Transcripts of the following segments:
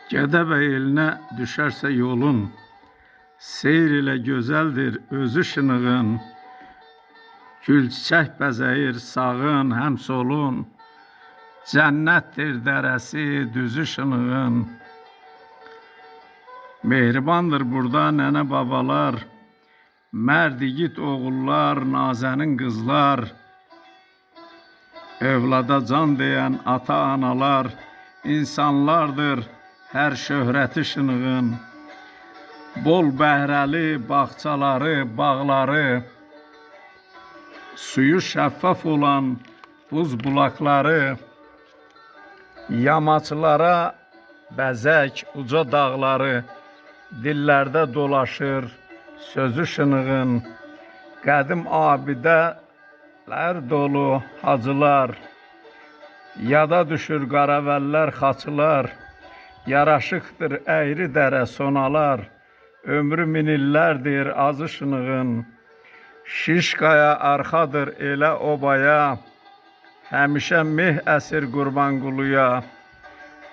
Gədəbəy elinə düşərsə yolun, seyr ilə gözəldir özü şınığın. Gül çiçək bəzəyir sağın həm solun, cənnətdir dərəsi düzü şınığın. Mehribandır burada nənə babalar, mərd igid oğullar, nazənin qızlar. Övlada can deyən ata-analar, insanlardır hər şöhrəti şınığın. Bol bəhrəli bağçaları, bağları, suyu şəffaf olan buz bulaqları, yamaçlara bəzək uca dağları, dillərdə dolaşır sözü şınığın. Qədim abidələr dolu hacılar, yada düşür qaravəllər xaçılar. Yaraşıqdır əyri dərə sonalar, ömrü min illərdir azı şınığın. Şişqaya arxadır elə obaya, həmişə meh əsir Qurbanquluya.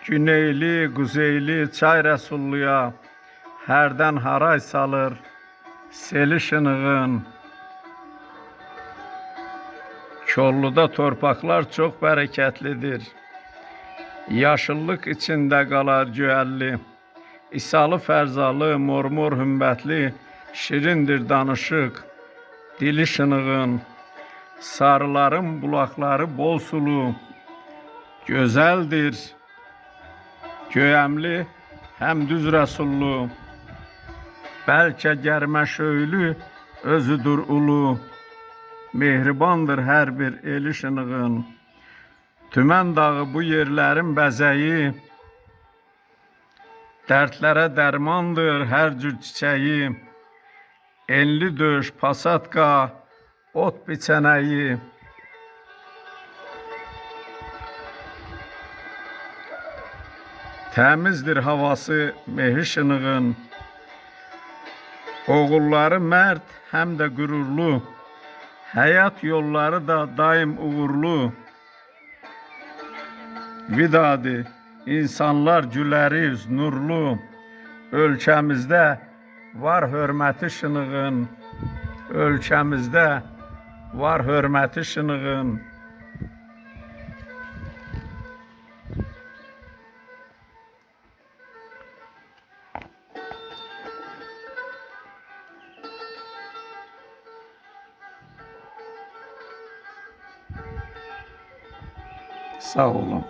Güneyli, quzeyli çay rəsulluya, hərdən haray salır seli şınığın. Kolluda torpaqlar çox bərəkətlidir, yaşıllıq içində qalar göyəlli. İsalı fərzalı, mormor hümbətli, şirindir danışıq dili şınığın. Sarıların bulaqları bol sulu, gözəldir göyəmli həm düz rəsullu. Bəlkə gərməşöylü özüdür ulu, mehribandır hər bir eli şınığın. Tümən dağı bu yerlərin bəzəyi, dərdlərə dərmandır hər cür çiçəyi. Enli döş, pasatka, ot biçənəyi. Təmizdir havası mehi şınığın. Oğulları mərd həm də qürurlu, həyat yolları da daim uğurlu. Vidadi insanlar güləriz nurlu, ölkəmizdə var hörməti şınığın. Ölkəmizdə var hörməti şınığın. Sağ olun.